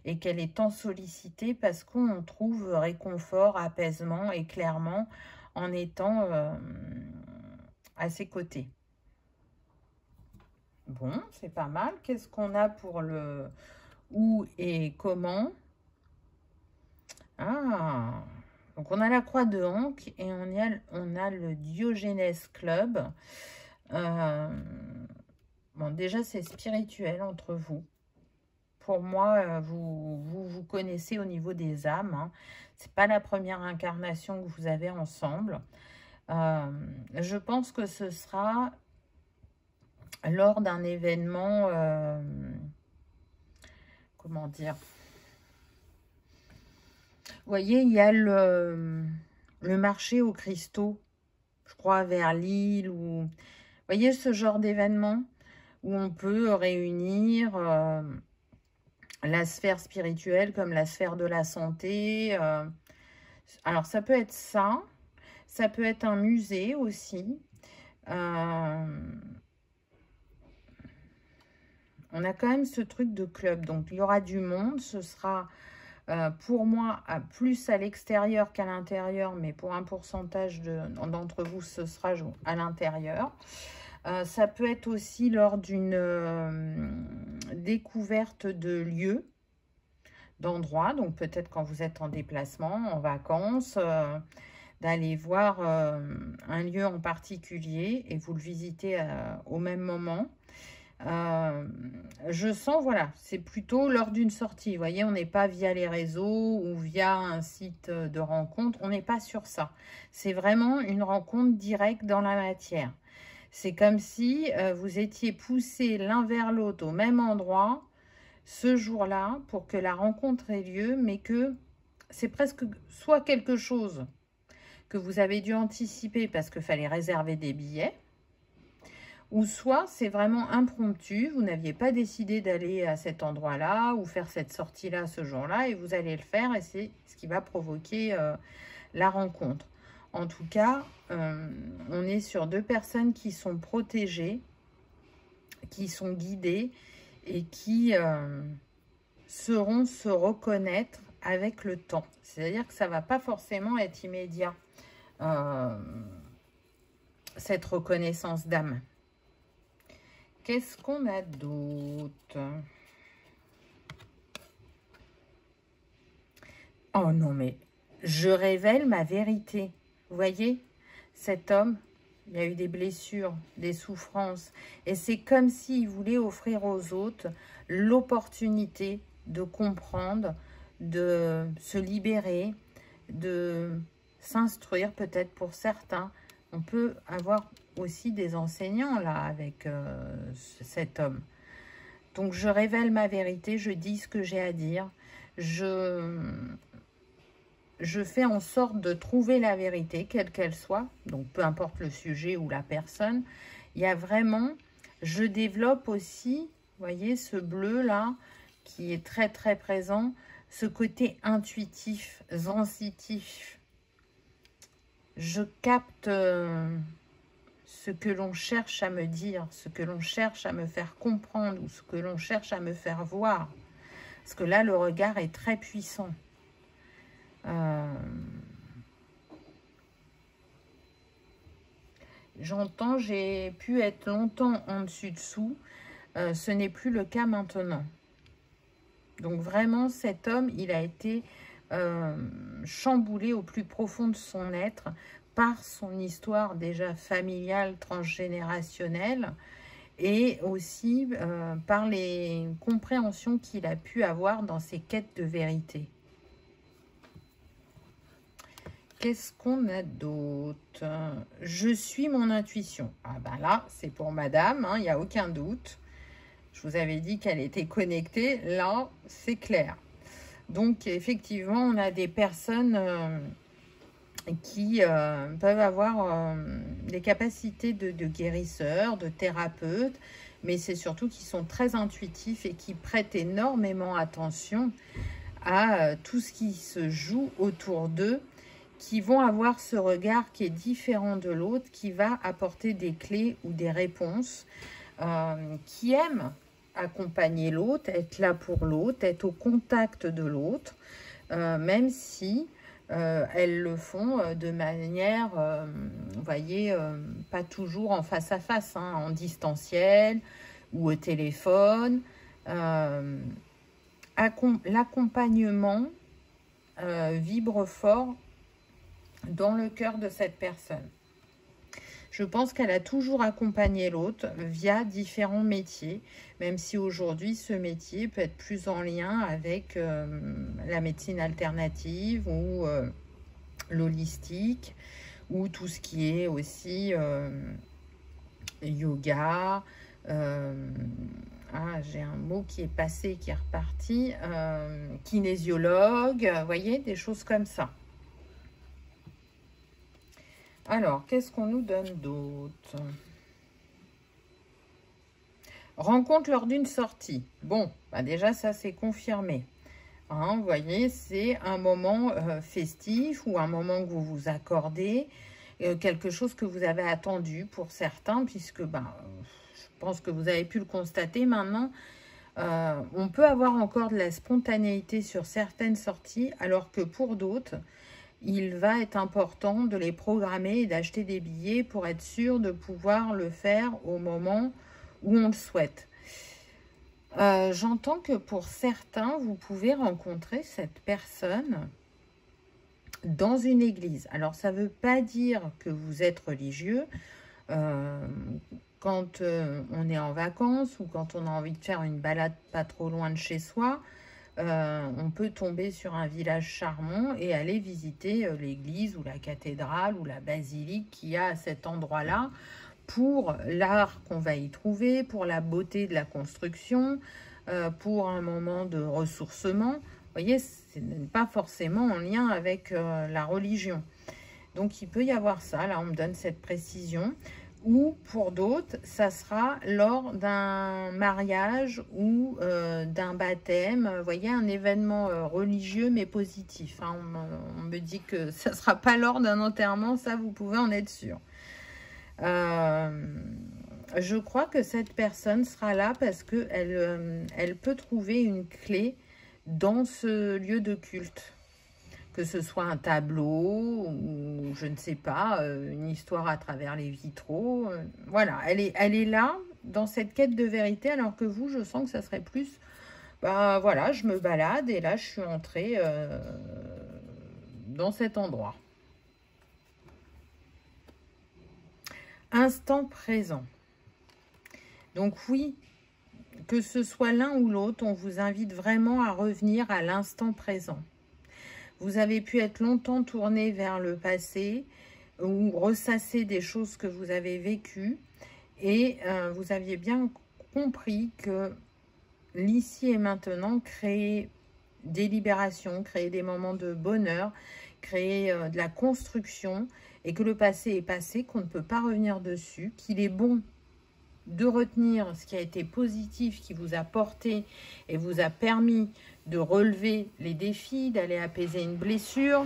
et qu'elle est tant sollicitée parce qu'on trouve réconfort, apaisement et clairement en étant à ses côtés. Bon, c'est pas mal. Qu'est-ce qu'on a pour le où et comment? Ah, donc on a la croix de Ankh et on a le Diogènes Club. Bon, déjà, c'est spirituel entre vous. Pour moi, vous connaissez au niveau des âmes. Hein. C'est pas la première incarnation que vous avez ensemble. Je pense que ce sera lors d'un événement, comment dire? Vous voyez, il y a le marché aux cristaux, je crois, vers Lille. Ou vous voyez ce genre d'événement où on peut réunir la sphère spirituelle comme la sphère de la santé. Alors, ça peut être ça. Ça peut être un musée aussi. On a quand même ce truc de club. Donc, il y aura du monde. Ce sera, pour moi, plus à l'extérieur qu'à l'intérieur. Mais pour un pourcentage d'entre vous, ce sera à l'intérieur. Ça peut être aussi lors d'une découverte de lieux, d'endroits. Donc, peut-être quand vous êtes en déplacement, en vacances, d'aller voir un lieu en particulier et vous le visitez au même moment. Je sens, voilà, c'est plutôt lors d'une sortie. Vous voyez, on n'est pas via les réseaux ou via un site de rencontre. On n'est pas sur ça. C'est vraiment une rencontre directe dans la matière. C'est comme si vous étiez poussés l'un vers l'autre au même endroit ce jour-là pour que la rencontre ait lieu, mais que c'est presque soit quelque chose que vous avez dû anticiper parce qu'il fallait réserver des billets, ou soit c'est vraiment impromptu, vous n'aviez pas décidé d'aller à cet endroit-là ou faire cette sortie-là ce jour-là, et vous allez le faire, et c'est ce qui va provoquer la rencontre. En tout cas, on est sur deux personnes qui sont protégées, qui sont guidées et qui sauront se reconnaître avec le temps. C'est-à-dire que ça ne va pas forcément être immédiat, cette reconnaissance d'âme. Qu'est-ce qu'on a d'autre? Oh non, mais je révèle ma vérité. Vous voyez, cet homme, il a eu des blessures, des souffrances. Et c'est comme s'il voulait offrir aux autres l'opportunité de comprendre, de se libérer, de s'instruire peut-être pour certains. On peut avoir aussi des enseignants là avec cet homme. Donc je révèle ma vérité, je dis ce que j'ai à dire. Je fais en sorte de trouver la vérité, quelle qu'elle soit, donc peu importe le sujet ou la personne. Il y a vraiment, je développe aussi, vous voyez, ce bleu-là, qui est très très présent, ce côté intuitif, sensitif. Je capte ce que l'on cherche à me dire, ce que l'on cherche à me faire comprendre, ou ce que l'on cherche à me faire voir. Parce que là, le regard est très puissant. J'entends, j'ai pu être longtemps en dessus-dessous. Ce n'est plus le cas maintenant. Donc vraiment, cet homme, il a été chamboulé au plus profond de son être par son histoire déjà familiale, transgénérationnelle, et aussi par les compréhensions qu'il a pu avoir dans ses quêtes de vérité. Qu'est-ce qu'on a d'autre? Je suis mon intuition. Ah ben là, c'est pour madame, il n'y a aucun doute. Je vous avais dit qu'elle était connectée. Là, c'est clair. Donc, effectivement, on a des personnes qui peuvent avoir des capacités de guérisseurs, de thérapeutes, mais c'est surtout qu'ils sont très intuitifs et qui prêtent énormément attention à tout ce qui se joue autour d'eux, qui vont avoir ce regard qui est différent de l'autre, qui va apporter des clés ou des réponses, qui aiment accompagner l'autre, être là pour l'autre, être au contact de l'autre, même si elles le font de manière, vous voyez, pas toujours en face à face, hein, en distanciel ou au téléphone. L'accompagnement vibre fort dans le cœur de cette personne. Je pense qu'elle a toujours accompagné l'autre via différents métiers, même si aujourd'hui ce métier peut être plus en lien avec la médecine alternative ou l'holistique, ou tout ce qui est aussi yoga. J'ai un mot qui est passé, qui est reparti. Kinésiologue, vous voyez, des choses comme ça. Alors, qu'est-ce qu'on nous donne d'autre? Rencontre lors d'une sortie. Bon, bah déjà, ça, c'est confirmé. Hein, vous voyez, c'est un moment festif ou un moment que vous vous accordez, quelque chose que vous avez attendu pour certains, puisque bah, je pense que vous avez pu le constater maintenant. On peut avoir encore de la spontanéité sur certaines sorties, alors que pour d'autres, il va être important de les programmer et d'acheter des billets pour être sûr de pouvoir le faire au moment où on le souhaite. J'entends que pour certains, vous pouvez rencontrer cette personne dans une église. Alors, ça ne veut pas dire que vous êtes religieux. Quand on est en vacances ou quand on a envie de faire une balade pas trop loin de chez soi, on peut tomber sur un village charmant et aller visiter l'église ou la cathédrale ou la basilique qu'il y a à cet endroit-là pour l'art qu'on va y trouver, pour la beauté de la construction, pour un moment de ressourcement. Vous voyez, ce n'est pas forcément en lien avec la religion. Donc, il peut y avoir ça. Là, on me donne cette précision. Ou pour d'autres, ça sera lors d'un mariage ou d'un baptême. Vous voyez, un événement religieux mais positif. Hein. On me dit que ça ne sera pas lors d'un enterrement, ça vous pouvez en être sûr. Je crois que cette personne sera là parce qu'elle elle peut trouver une clé dans ce lieu de culte. Que ce soit un tableau ou je ne sais pas, une histoire à travers les vitraux. Voilà, elle est là dans cette quête de vérité, alors que vous, je sens que ça serait plus, bah voilà, je me balade et là je suis entrée dans cet endroit. Instant présent. Donc oui, que ce soit l'un ou l'autre, on vous invite vraiment à revenir à l'instant présent. Vous avez pu être longtemps tourné vers le passé ou ressasser des choses que vous avez vécues et vous aviez bien compris que l'ici et maintenant, créer des libérations, créer des moments de bonheur, créer de la construction et que le passé est passé, qu'on ne peut pas revenir dessus, qu'il est bon de retenir ce qui a été positif, qui vous a porté et vous a permis de relever les défis, d'aller apaiser une blessure,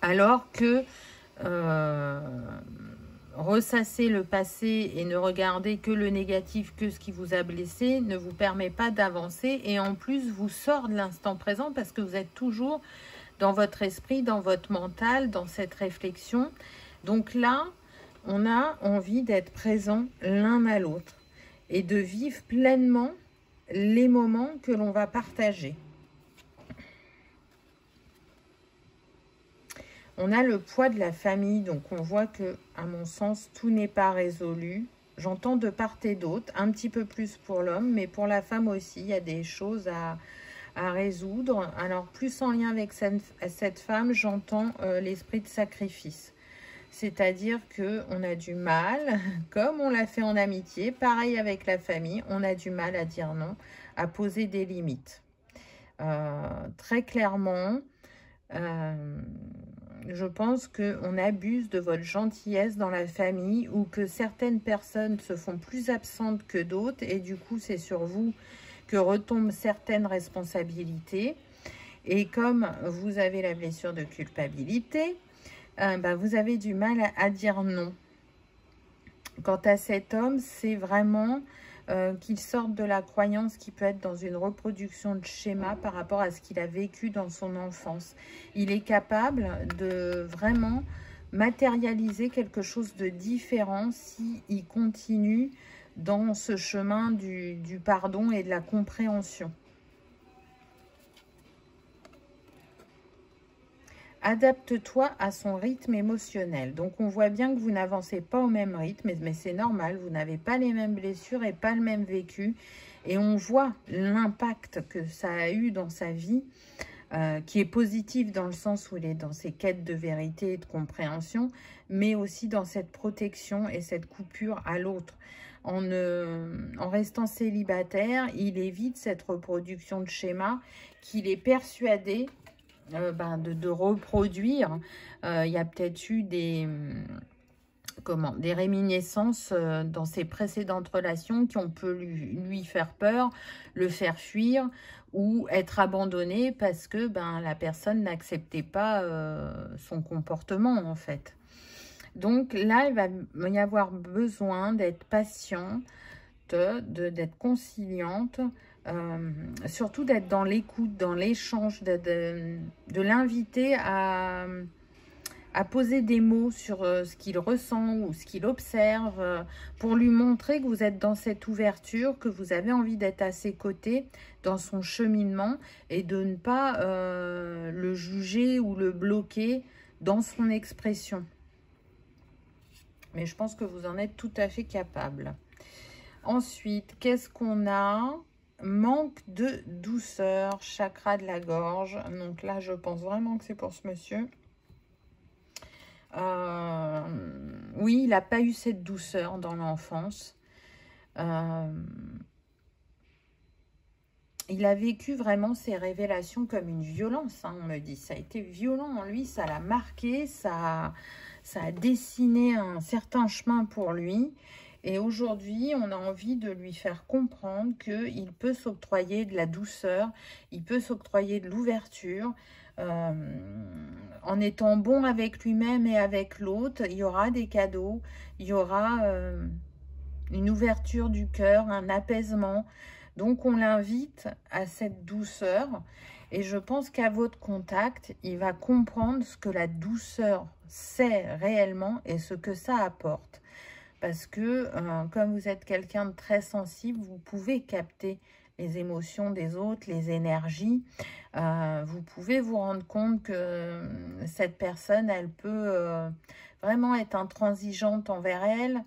alors que ressasser le passé et ne regarder que le négatif, que ce qui vous a blessé, ne vous permet pas d'avancer et en plus vous sort de l'instant présent parce que vous êtes toujours dans votre esprit, dans votre mental, dans cette réflexion. Donc là, on a envie d'être présent l'un à l'autre et de vivre pleinement les moments que l'on va partager. On a le poids de la famille, donc on voit que, à mon sens, tout n'est pas résolu. J'entends de part et d'autre, un petit peu plus pour l'homme, mais pour la femme aussi, il y a des choses à résoudre. Alors, plus en lien avec cette femme, j'entends l'esprit de sacrifice. C'est-à-dire qu'on a du mal, comme on l'a fait en amitié, pareil avec la famille, on a du mal à dire non, à poser des limites. Très clairement, je pense qu'on abuse de votre gentillesse dans la famille ou que certaines personnes se font plus absentes que d'autres et du coup, c'est sur vous que retombent certaines responsabilités. Et comme vous avez la blessure de culpabilité, vous avez du mal à dire non. Quant à cet homme, c'est vraiment qu'il sorte de la croyance qui peut être dans une reproduction de schéma par rapport à ce qu'il a vécu dans son enfance. Il est capable de vraiment matérialiser quelque chose de différent s'il continue dans ce chemin du pardon et de la compréhension. Adapte-toi à son rythme émotionnel. Donc, on voit bien que vous n'avancez pas au même rythme, mais c'est normal. Vous n'avez pas les mêmes blessures et pas le même vécu. Et on voit l'impact que ça a eu dans sa vie, qui est positif dans le sens où il est dans ses quêtes de vérité et de compréhension, mais aussi dans cette protection et cette coupure à l'autre. En restant célibataire, il évite cette reproduction de schéma qu'il est persuadé de reproduire. Il y a peut-être eu des réminiscences dans ses précédentes relations qui ont pu lui faire peur, le faire fuir ou être abandonné parce que la personne n'acceptait pas son comportement en fait. Donc là, il va y avoir besoin d'être patiente, d'être conciliante, surtout d'être dans l'écoute, dans l'échange, de l'inviter à poser des mots sur ce qu'il ressent ou ce qu'il observe, pour lui montrer que vous êtes dans cette ouverture, que vous avez envie d'être à ses côtés dans son cheminement et de ne pas le juger ou le bloquer dans son expression. Mais je pense que vous en êtes tout à fait capable. Ensuite, qu'est-ce qu'on a? Manque de douceur, chakra de la gorge. Donc là, je pense vraiment que c'est pour ce monsieur. Oui, il n'a pas eu cette douceur dans l'enfance. Il a vécu vraiment ces révélations comme une violence, hein, on me dit. Ça a été violent en lui, ça l'a marqué, ça a dessiné un certain chemin pour lui. Et aujourd'hui, on a envie de lui faire comprendre qu'il peut s'octroyer de la douceur, il peut s'octroyer de l'ouverture. En étant bon avec lui-même et avec l'autre, il y aura des cadeaux, il y aura une ouverture du cœur, un apaisement. Donc, on l'invite à cette douceur. Et je pense qu'à votre contact, il va comprendre ce que la douceur c'est réellement et ce que ça apporte. Parce que, comme vous êtes quelqu'un de très sensible, vous pouvez capter les émotions des autres, les énergies. Vous pouvez vous rendre compte que cette personne, elle peut vraiment être intransigeante envers elle,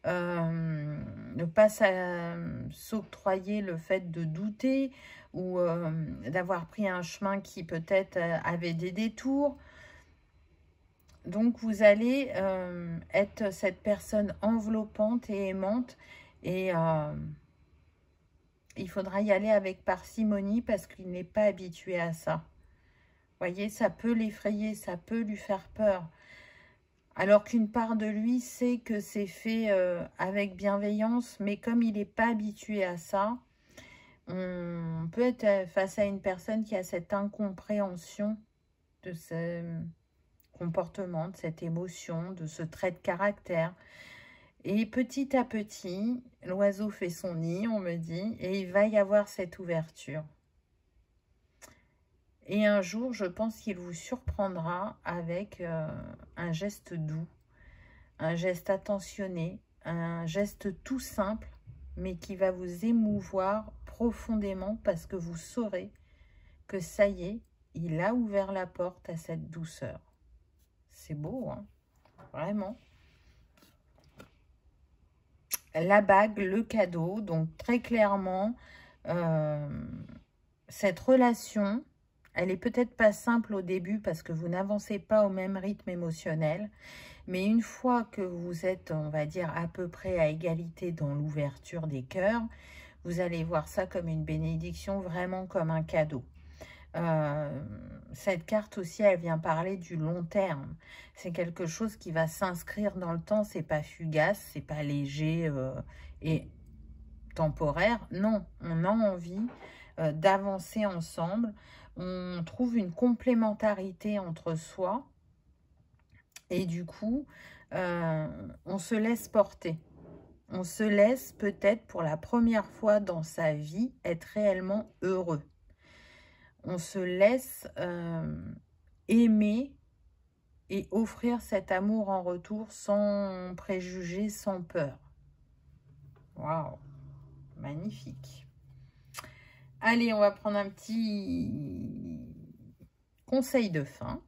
ne pas s'octroyer le fait de douter ou d'avoir pris un chemin qui peut-être avait des détours. Donc, vous allez être cette personne enveloppante et aimante et il faudra y aller avec parcimonie parce qu'il n'est pas habitué à ça. Vous voyez, ça peut l'effrayer, ça peut lui faire peur. Alors qu'une part de lui sait que c'est fait avec bienveillance, mais comme il n'est pas habitué à ça, on peut être face à une personne qui a cette incompréhension de ce comportement, de cette émotion, de ce trait de caractère. Et petit à petit, l'oiseau fait son nid, on me dit, et il va y avoir cette ouverture. Et un jour, je pense qu'il vous surprendra avec un geste doux, un geste attentionné, un geste tout simple, mais qui va vous émouvoir profondément parce que vous saurez que ça y est, il a ouvert la porte à cette douceur. C'est beau, hein? Vraiment. La bague, le cadeau, donc très clairement, cette relation, elle est peut-être pas simple au début parce que vous n'avancez pas au même rythme émotionnel, mais une fois que vous êtes, on va dire, à peu près à égalité dans l'ouverture des cœurs, vous allez voir ça comme une bénédiction, vraiment comme un cadeau. Cette carte aussi, elle vient parler du long terme. C'est quelque chose qui va s'inscrire dans le temps. C'est pas fugace, c'est pas léger et temporaire. Non, on a envie d'avancer ensemble. On trouve une complémentarité entre soi et du coup, on se laisse porter. on se laisse peut-être pour la première fois dans sa vie être réellement heureux. On se laisse aimer et offrir cet amour en retour sans préjugés, sans peur. Waouh, magnifique. Allez, on va prendre un petit conseil de fin.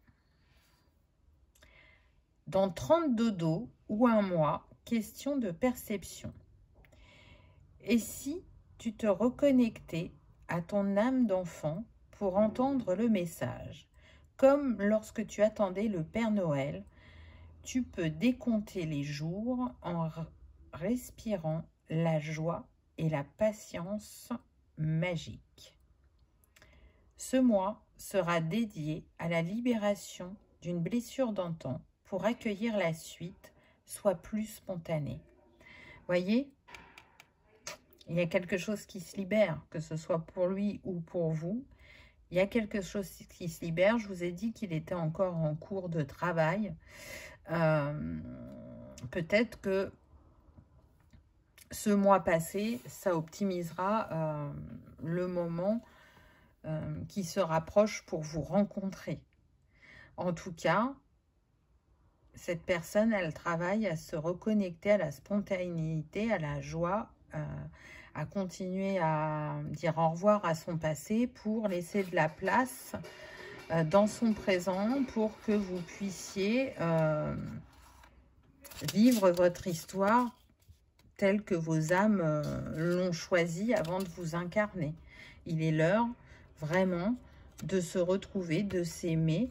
Dans 30 dodos ou un mois, question de perception. Et si tu te reconnectais à ton âme d'enfant pour entendre le message? Comme lorsque tu attendais le Père Noël, tu peux décompter les jours en respirant la joie et la patience magique. Ce mois sera dédié à la libération d'une blessure d'antan pour accueillir la suite, soit plus spontanée. Voyez, il y a quelque chose qui se libère, que ce soit pour lui ou pour vous. Il y a quelque chose qui se libère. Je vous ai dit qu'il était encore en cours de travail. Peut-être que ce mois passé, ça optimisera le moment qui se rapproche pour vous rencontrer. En tout cas, cette personne, elle travaille à se reconnecter à la spontanéité, à la joie, à continuer à dire au revoir à son passé pour laisser de la place dans son présent pour que vous puissiez vivre votre histoire telle que vos âmes l'ont choisie avant de vous incarner. Il est l'heure vraiment de se retrouver, de s'aimer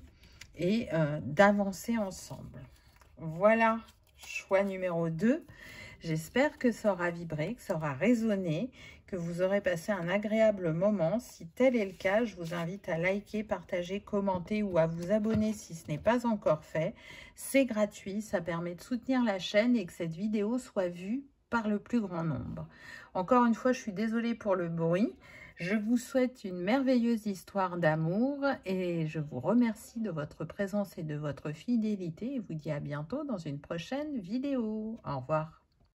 et d'avancer ensemble. Voilà, choix numéro 2. J'espère que ça aura vibré, que ça aura résonné, que vous aurez passé un agréable moment. Si tel est le cas, je vous invite à liker, partager, commenter ou à vous abonner si ce n'est pas encore fait. C'est gratuit, ça permet de soutenir la chaîne et que cette vidéo soit vue par le plus grand nombre. Encore une fois, je suis désolée pour le bruit. Je vous souhaite une merveilleuse histoire d'amour et je vous remercie de votre présence et de votre fidélité et vous dis à bientôt dans une prochaine vidéo. Au revoir.